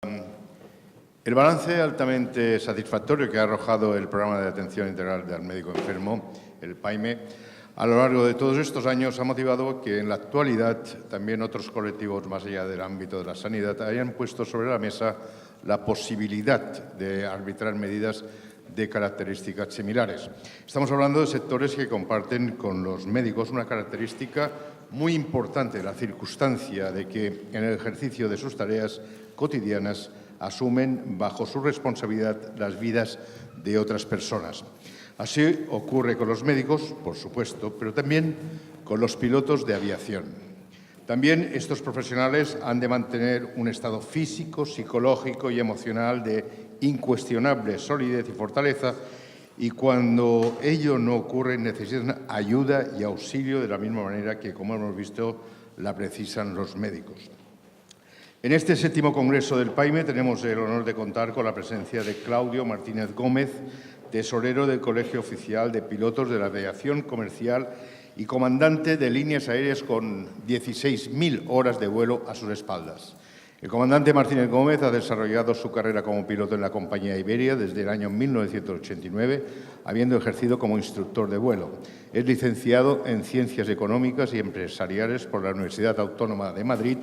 El balance altamente satisfactorio que ha arrojado el Programa de Atención Integral del Médico Enfermo, el PAIME, a lo largo de todos estos años ha motivado que en la actualidad también otros colectivos más allá del ámbito de la sanidad hayan puesto sobre la mesa la posibilidad de arbitrar medidas de características similares. Estamos hablando de sectores que comparten con los médicos una característica muy importante, la circunstancia de que en el ejercicio de sus tareas cotidianas asumen bajo su responsabilidad las vidas de otras personas. Así ocurre con los médicos, por supuesto, pero también con los pilotos de aviación. También estos profesionales han de mantener un estado físico, psicológico y emocional de incuestionable solidez y fortaleza, y cuando ello no ocurre necesitan ayuda y auxilio de la misma manera que, como hemos visto, la precisan los médicos. En este 7º Congreso del PAIME tenemos el honor de contar con la presencia de Claudio Martínez Gómez, tesorero del Colegio Oficial de Pilotos de la Aviación Comercial y comandante de líneas aéreas con 16.000 horas de vuelo a sus espaldas. El comandante Martínez Gómez ha desarrollado su carrera como piloto en la compañía Iberia desde el año 1989, habiendo ejercido como instructor de vuelo. Es licenciado en Ciencias Económicas y Empresariales por la Universidad Autónoma de Madrid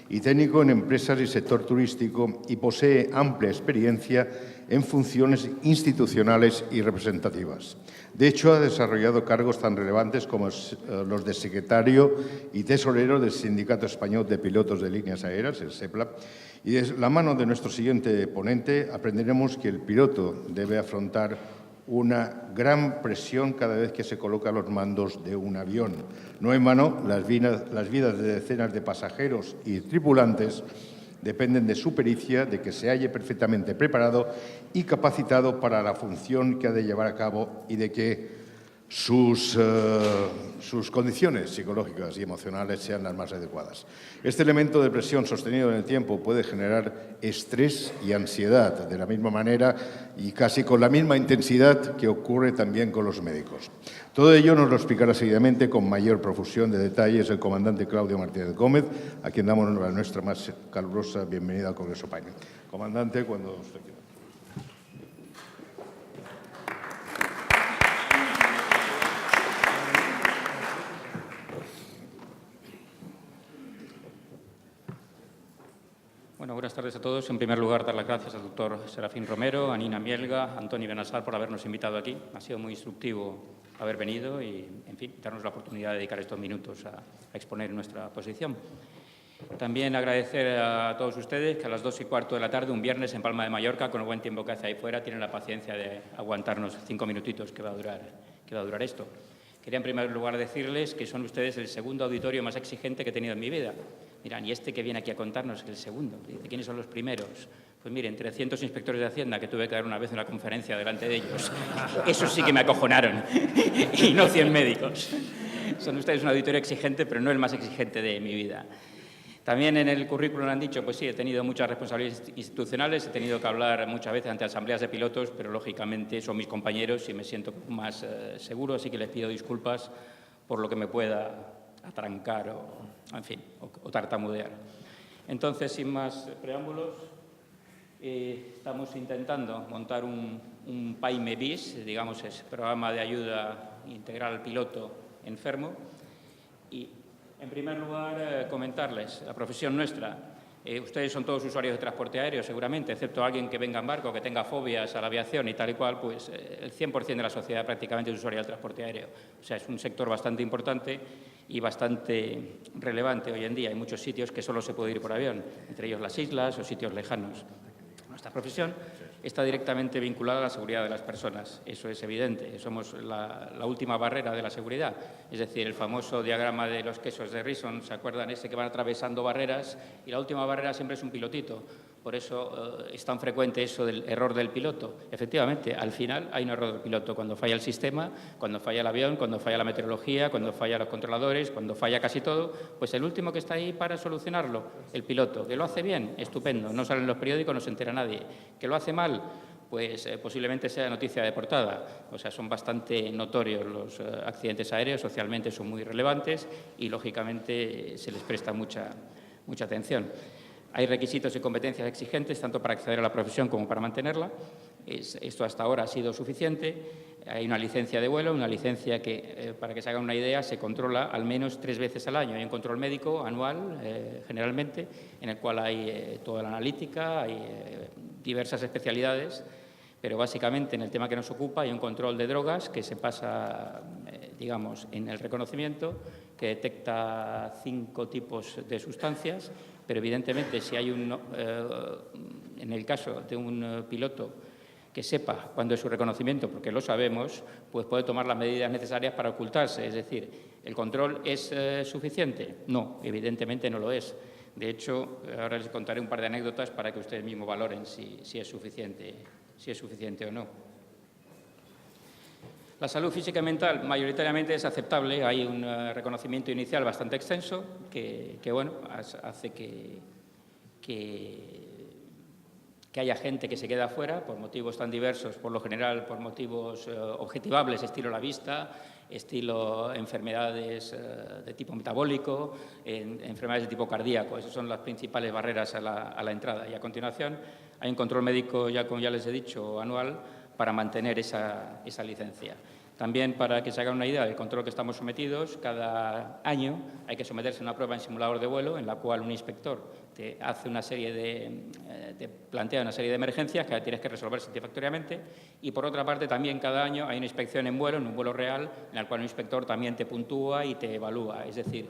y técnico en empresas y sector turístico, y posee amplia experiencia en funciones institucionales y representativas. De hecho, ha desarrollado cargos tan relevantes como los de secretario y tesorero del Sindicato Español de Pilotos de Líneas Aéreas, el SEPLA, y de la mano de nuestro siguiente ponente aprenderemos que el piloto debe afrontar una gran presión cada vez que se coloca a los mandos de un avión. No en vano, las vidas de decenas de pasajeros y tripulantes dependen de su pericia, de que se halle perfectamente preparado y capacitado para la función que ha de llevar a cabo y de que sus condiciones psicológicas y emocionales sean las más adecuadas. Este elemento de presión sostenido en el tiempo puede generar estrés y ansiedad, de la misma manera y casi con la misma intensidad que ocurre también con los médicos. Todo ello nos lo explicará seguidamente con mayor profusión de detalles el comandante Claudio Martínez Gómez, a quien damos nuestra más calurosa bienvenida al Congreso PAIME. Comandante, cuando usted quiera. Bueno, buenas tardes a todos. En primer lugar, dar las gracias al doctor Serafín Romero, a Nina Mielga, a Antoni Benassar por habernos invitado aquí. Ha sido muy instructivo haber venido y, en fin, darnos la oportunidad de dedicar estos minutos a exponer nuestra posición. También agradecer a todos ustedes que a las 2:15 de la tarde, un viernes en Palma de Mallorca, con el buen tiempo que hace ahí fuera, tienen la paciencia de aguantarnos 5 minutitos que va a durar esto. Quería, en primer lugar, decirles que son ustedes el segundo auditorio más exigente que he tenido en mi vida. Dirán, ¿y este que viene aquí a contarnos es el segundo? ¿De quiénes son los primeros? Pues miren, 300 inspectores de Hacienda que tuve que dar una vez en la conferencia delante de ellos. Esos sí que me acojonaron. Y no 100 médicos. Son ustedes un auditorio exigente, pero no el más exigente de mi vida. También en el currículum han dicho, pues sí, he tenido muchas responsabilidades institucionales, he tenido que hablar muchas veces ante asambleas de pilotos, pero lógicamente son mis compañeros y me siento más seguro, así que les pido disculpas por lo que me pueda atrancar o tartamudear. Entonces, sin más preámbulos, estamos intentando montar un PAIME bis, digamos, es programa de ayuda integral al piloto enfermo. Y, en primer lugar, comentarles la profesión nuestra. Ustedes son todos usuarios de transporte aéreo, seguramente, excepto alguien que venga en barco, que tenga fobias a la aviación y tal y cual, pues el 100% de la sociedad prácticamente es usuaria del transporte aéreo. O sea, es un sector bastante importante y bastante relevante hoy en día. Hay muchos sitios que solo se puede ir por avión, entre ellos las islas o sitios lejanos. Nuestra profesión está directamente vinculada a la seguridad de las personas. Eso es evidente. Somos la última barrera de la seguridad. Es decir, el famoso diagrama de los quesos de Rison, ¿se acuerdan? Ese que van atravesando barreras y la última barrera siempre es un pilotito. Por eso es tan frecuente eso del error del piloto. Efectivamente, al final hay un error del piloto. Cuando falla el sistema, cuando falla el avión, cuando falla la meteorología, cuando falla los controladores, cuando falla casi todo, pues el último que está ahí para solucionarlo, el piloto. ¿Que lo hace bien? Estupendo. No sale en los periódicos, no se entera nadie. ¿Que lo hace mal? Pues posiblemente sea noticia de portada. O sea, son bastante notorios los accidentes aéreos, socialmente son muy relevantes y, lógicamente, se les presta mucha atención. Hay requisitos y competencias exigentes tanto para acceder a la profesión como para mantenerla. Esto hasta ahora ha sido suficiente. Hay una licencia de vuelo, una licencia que, para que se hagan una idea, se controla al menos 3 veces al año. Hay un control médico anual, generalmente, en el cual hay toda la analítica, hay diversas especialidades, pero básicamente en el tema que nos ocupa hay un control de drogas que se pasa, digamos, en el reconocimiento, que detecta 5 tipos de sustancias, pero evidentemente si hay en el caso de un piloto que sepa cuándo es su reconocimiento, porque lo sabemos, pues puede tomar las medidas necesarias para ocultarse. Es decir, ¿el control es suficiente? No, evidentemente no lo es. De hecho, ahora les contaré un par de anécdotas para que ustedes mismos valoren si es suficiente o no. La salud física y mental mayoritariamente es aceptable. Hay un reconocimiento inicial bastante extenso que bueno, hace que haya gente que se queda fuera por motivos tan diversos, por lo general por motivos objetivables, estilo la vista, estilo enfermedades de tipo metabólico, enfermedades de tipo cardíaco. Esas son las principales barreras a la entrada. Y a continuación hay un control médico, ya como ya les he dicho, anual, para mantener esa licencia. También, para que se hagan una idea del control que estamos sometidos, cada año hay que someterse a una prueba en simulador de vuelo en la cual un inspector te hace plantea una serie de emergencias que tienes que resolver satisfactoriamente, y por otra parte también cada año hay una inspección en un vuelo real, en la cual un inspector también te puntúa y te evalúa. Es decir,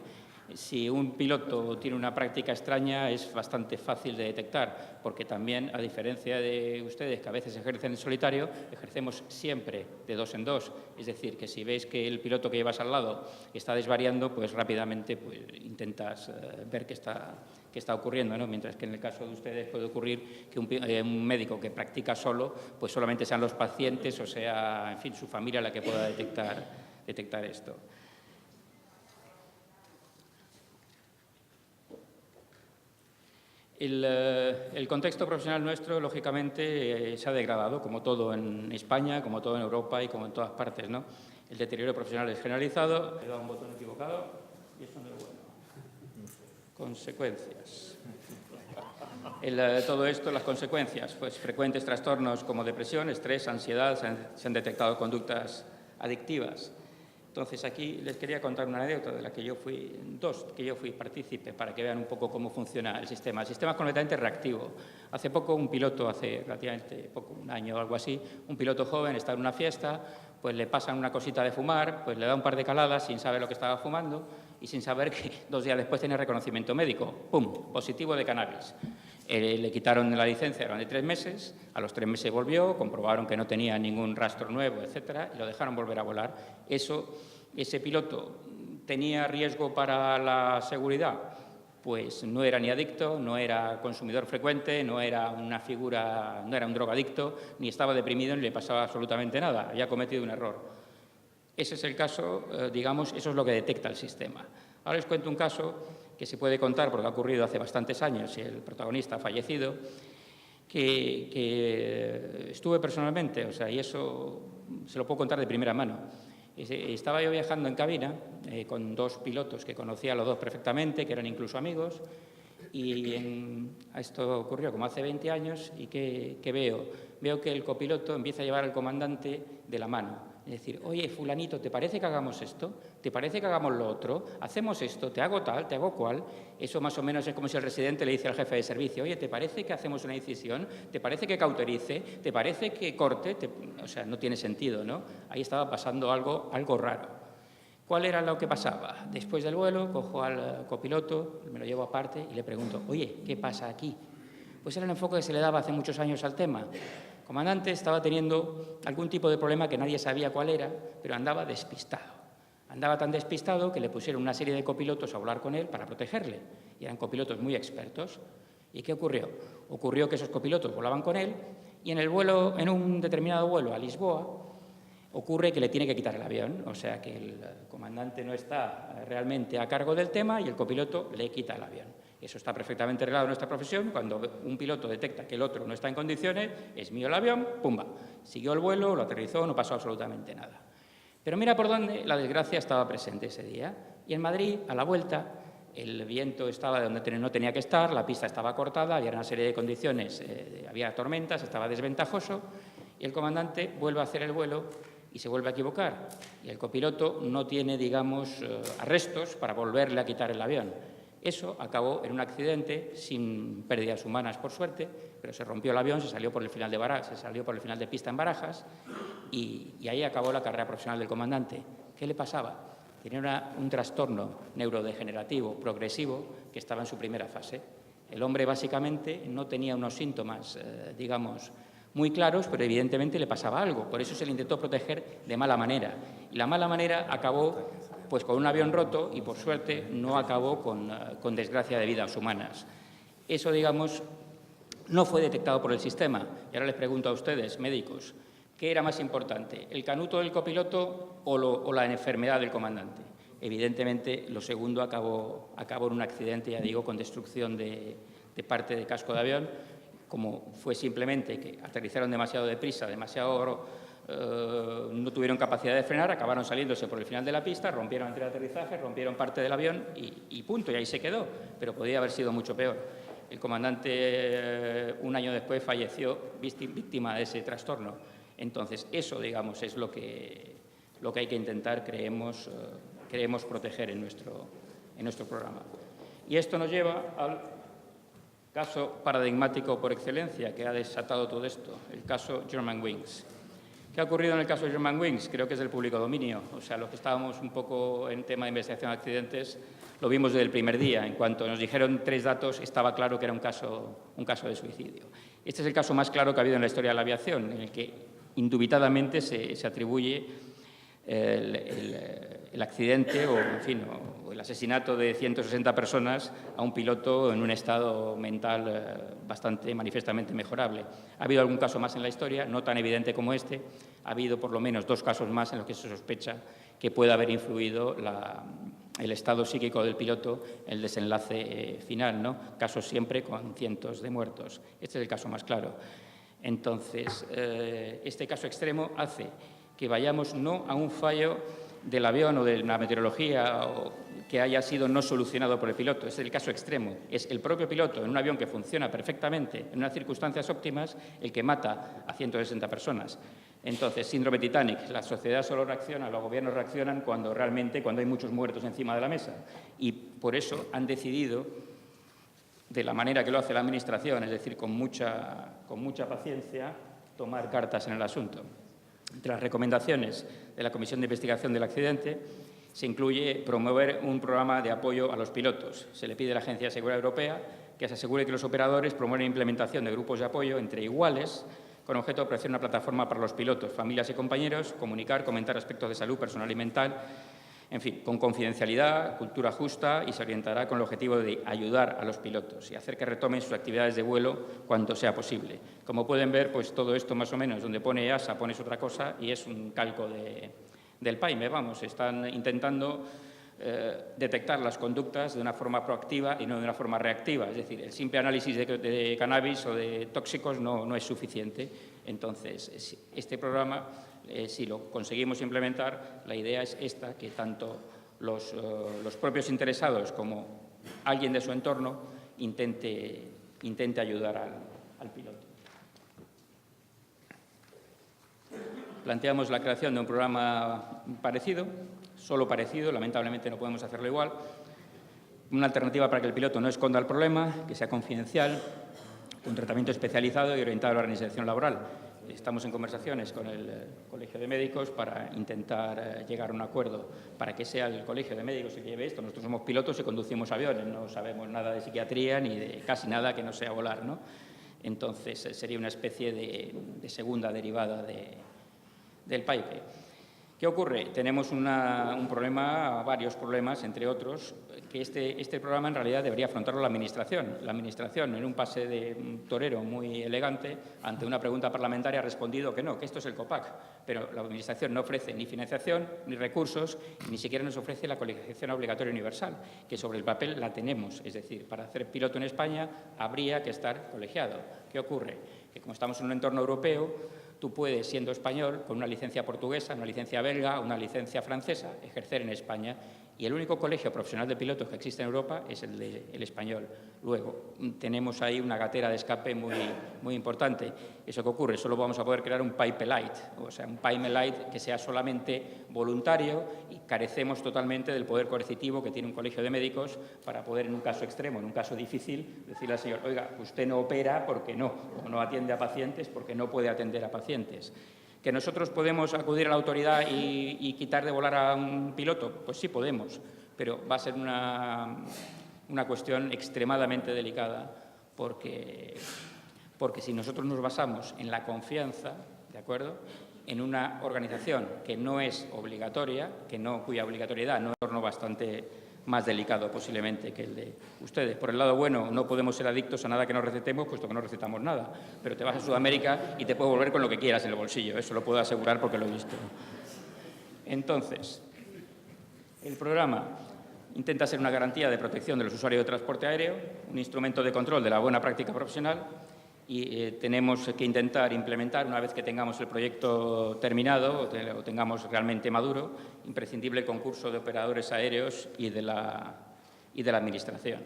si un piloto tiene una práctica extraña es bastante fácil de detectar, porque también, a diferencia de ustedes que a veces ejercen en solitario, ejercemos siempre de 2 en 2. Es decir, que si veis que el piloto que llevas al lado está desvariando, pues rápidamente intentas ver qué está ocurriendo, ¿no? Mientras que en el caso de ustedes puede ocurrir que un médico que practica solo, pues solamente sean los pacientes o sea, en fin, su familia la que pueda detectar esto. El contexto profesional nuestro, lógicamente, se ha degradado, como todo en España, como todo en Europa y como en todas partes, ¿no? El deterioro profesional es generalizado. He dado un botón equivocado y eso no es bueno. Consecuencias. Todo esto, las consecuencias, pues frecuentes trastornos como depresión, estrés, ansiedad, se han detectado conductas adictivas. Entonces, aquí les quería contar una anécdota de la que yo fui partícipe, para que vean un poco cómo funciona el sistema. El sistema es completamente reactivo. Hace poco un piloto, hace relativamente poco, un año o algo así, un piloto joven está en una fiesta, pues le pasan una cosita de fumar, pues le da un par de caladas sin saber lo que estaba fumando y sin saber que 2 días después tenía reconocimiento médico. ¡Pum! Positivo de cannabis. Le quitaron la licencia durante 3 meses, a los 3 meses volvió, comprobaron que no tenía ningún rastro nuevo, etcétera, y lo dejaron volver a volar. Ese piloto tenía riesgo para la seguridad, pues no era ni adicto, no era consumidor frecuente, no era un drogadicto, ni estaba deprimido, ni le pasaba absolutamente nada, había cometido un error. Ese es el caso, digamos, eso es lo que detecta el sistema. Ahora les cuento un caso que se puede contar porque ha ocurrido hace bastantes años y el protagonista ha fallecido, que estuve personalmente, o sea, y eso se lo puedo contar de primera mano. Estaba yo viajando en cabina con 2 pilotos que conocía a los 2 perfectamente, que eran incluso amigos, y esto ocurrió como hace 20 años, y ¿qué veo? Veo que el copiloto empieza a llevar al comandante de la mano. Es decir, oye, fulanito, ¿te parece que hagamos esto? ¿Te parece que hagamos lo otro? ¿Hacemos esto? ¿Te hago tal? ¿Te hago cual? Eso más o menos es como si el residente le dice al jefe de servicio, oye, ¿te parece que hacemos una incisión? ¿Te parece que cauterice? ¿Te parece que corte? O sea, no tiene sentido, ¿no? Ahí estaba pasando algo raro. ¿Cuál era lo que pasaba? Después del vuelo, cojo al copiloto, me lo llevo aparte y le pregunto, oye, ¿qué pasa aquí? Pues era el enfoque que se le daba hace muchos años al tema. El comandante estaba teniendo algún tipo de problema que nadie sabía cuál era, pero andaba despistado. Andaba tan despistado que le pusieron una serie de copilotos a hablar con él para protegerle. Y eran copilotos muy expertos. ¿Y qué ocurrió? Ocurrió que esos copilotos volaban con él y en un determinado vuelo a Lisboa, ocurre que le tiene que quitar el avión. O sea que el comandante no está realmente a cargo del tema y el copiloto le quita el avión. Eso está perfectamente arreglado en nuestra profesión. Cuando un piloto detecta que el otro no está en condiciones, es mío el avión, ¡pumba! Siguió el vuelo, lo aterrizó, no pasó absolutamente nada. Pero mira por dónde la desgracia estaba presente ese día. Y en Madrid, a la vuelta, el viento estaba donde no tenía que estar, la pista estaba cortada, había una serie de condiciones, había tormentas, estaba desventajoso, y el comandante vuelve a hacer el vuelo y se vuelve a equivocar. Y el copiloto no tiene, digamos, arrestos para volverle a quitar el avión. Eso acabó en un accidente sin pérdidas humanas, por suerte, pero se rompió el avión, se salió por el final de pista en Barajas y ahí acabó la carrera profesional del comandante. ¿Qué le pasaba? Tenía un trastorno neurodegenerativo progresivo que estaba en su primera fase. El hombre básicamente no tenía unos síntomas, digamos, muy claros, pero evidentemente le pasaba algo. Por eso se le intentó proteger de mala manera. Y la mala manera acabó pues con un avión roto y, por suerte, no acabó con desgracia de vidas humanas. Eso, digamos, no fue detectado por el sistema. Y ahora les pregunto a ustedes, médicos, ¿qué era más importante, el canuto del copiloto o la enfermedad del comandante? Evidentemente, lo segundo acabó en un accidente, ya digo, con destrucción de parte del casco de avión, como fue simplemente que aterrizaron demasiado deprisa, no tuvieron capacidad de frenar, acabaron saliéndose por el final de la pista, rompieron el tren de aterrizaje, rompieron parte del avión y punto, y ahí se quedó, pero podía haber sido mucho peor. El comandante, un año después, falleció víctima de ese trastorno. Entonces, eso, digamos, es lo que hay que intentar, creemos proteger en nuestro programa. Y esto nos lleva al caso paradigmático por excelencia que ha desatado todo esto, el caso Germanwings. ¿Qué ha ocurrido en el caso Germanwings? Creo que es del público dominio. O sea, los que estábamos un poco en tema de investigación de accidentes lo vimos desde el primer día. En cuanto nos dijeron 3 datos, estaba claro que era un caso de suicidio. Este es el caso más claro que ha habido en la historia de la aviación, en el que indubitadamente se atribuye el accidente o el asesinato de 160 personas a un piloto en un estado mental bastante manifiestamente mejorable. Ha habido algún caso más en la historia, no tan evidente como este. Ha habido por lo menos 2 casos más en los que se sospecha que puede haber influido el estado psíquico del piloto, el desenlace final, ¿no? Casos siempre con cientos de muertos. Este es el caso más claro. Entonces, este caso extremo hace que vayamos no a un fallo del avión o de la meteorología o que haya sido no solucionado por el piloto. Este es el caso extremo. Es el propio piloto en un avión que funciona perfectamente, en unas circunstancias óptimas, el que mata a 160 personas. Entonces, síndrome Titanic, la sociedad solo reacciona, los gobiernos reaccionan cuando hay muchos muertos encima de la mesa. Y por eso han decidido, de la manera que lo hace la Administración, es decir, con mucha paciencia, tomar cartas en el asunto. Entre las recomendaciones de la Comisión de Investigación del Accidente se incluye promover un programa de apoyo a los pilotos. Se le pide a la Agencia de Seguridad Europea que se asegure que los operadores promueven la implementación de grupos de apoyo entre iguales con objeto de ofrecer una plataforma para los pilotos, familias y compañeros, comentar aspectos de salud personal y mental, en fin, con confidencialidad, cultura justa, y se orientará con el objetivo de ayudar a los pilotos y hacer que retomen sus actividades de vuelo cuanto sea posible. Como pueden ver, pues todo esto más o menos, donde pone EASA pones otra cosa y es un calco del PAIME, vamos, están intentando detectar las conductas de una forma proactiva y no de una forma reactiva. Es decir, el simple análisis de cannabis o de tóxicos no es suficiente. Entonces, este programa, si lo conseguimos implementar, la idea es esta, que tanto los propios interesados como alguien de su entorno intente ayudar al piloto. Planteamos la creación de un programa parecido, solo parecido, lamentablemente no podemos hacerlo igual, una alternativa para que el piloto no esconda el problema, que sea confidencial, un tratamiento especializado y orientado a la organización laboral. Estamos en conversaciones con el Colegio de Médicos para intentar llegar a un acuerdo para que sea el Colegio de Médicos el que lleve esto. Nosotros somos pilotos y conducimos aviones, no sabemos nada de psiquiatría ni de casi nada que no sea volar, ¿no? Entonces, sería una especie de segunda derivada del PAIPE. ¿Qué ocurre? Tenemos varios problemas, entre otros, que este programa en realidad debería afrontarlo la Administración. La Administración, en un pase de torero muy elegante, ante una pregunta parlamentaria ha respondido que no, que esto es el COPAC, pero la Administración no ofrece ni financiación ni recursos, ni siquiera nos ofrece la colegiación obligatoria universal, que sobre el papel la tenemos. Es decir, para hacer piloto en España habría que estar colegiado. ¿Qué ocurre? Que como estamos en un entorno europeo, tú puedes, siendo español, con una licencia portuguesa, una licencia belga, una licencia francesa, ejercer en España. Y el único colegio profesional de pilotos que existe en Europa es el español. Luego, tenemos ahí una gatera de escape muy importante. ¿Eso qué ocurre? Solo vamos a poder crear un PAIPE Light, o sea, un PAIME Light que sea solamente voluntario, y carecemos totalmente del poder coercitivo que tiene un colegio de médicos para poder, en un caso extremo, en un caso difícil, decirle al señor, oiga, usted no opera porque no, o no atiende a pacientes porque no puede atender a pacientes. ¿Que nosotros podemos acudir a la autoridad y quitar de volar a un piloto? Pues sí podemos, pero va a ser una cuestión extremadamente delicada porque si nosotros nos basamos en la confianza, ¿de acuerdo?, en una organización que no es obligatoria, cuya obligatoriedad no es un entorno bastante más delicado posiblemente que el de ustedes. Por el lado bueno, no podemos ser adictos a nada que nos recetemos, puesto que no recetamos nada. Pero te vas a Sudamérica y te puedes volver con lo que quieras en el bolsillo. Eso lo puedo asegurar porque lo he visto. Entonces, el programa intenta ser una garantía de protección de los usuarios de transporte aéreo, un instrumento de control de la buena práctica profesional, y tenemos que intentar implementar, una vez que tengamos el proyecto terminado o lo tengamos realmente maduro, imprescindible el concurso de operadores aéreos y de la Administración,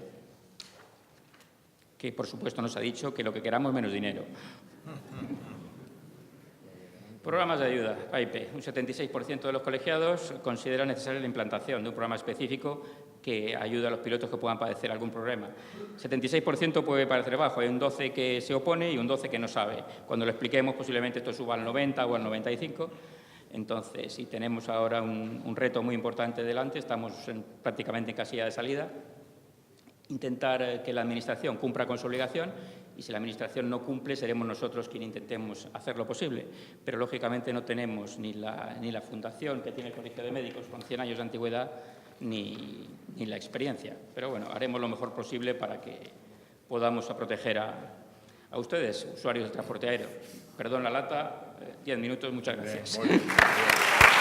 que por supuesto nos ha dicho que lo que queramos menos dinero. Programas de ayuda, PAIPE. Un 76% de los colegiados considera necesaria la implantación de un programa específico que ayude a los pilotos que puedan padecer algún problema. 76% puede parecer bajo, hay un 12% que se opone y un 12% que no sabe. Cuando lo expliquemos, posiblemente esto suba al 90% o al 95%. Entonces, si tenemos ahora un reto muy importante delante, estamos prácticamente en casilla de salida. Intentar que la Administración cumpla con su obligación, y si la Administración no cumple, seremos nosotros quienes intentemos hacer lo posible. Pero, lógicamente, no tenemos ni la fundación que tiene el Colegio de Médicos con 100 años de antigüedad, ni la experiencia. Pero, bueno, haremos lo mejor posible para que podamos proteger a ustedes, usuarios del transporte aéreo. Perdón la lata, 10 minutos, muchas gracias. Bien, muy bien.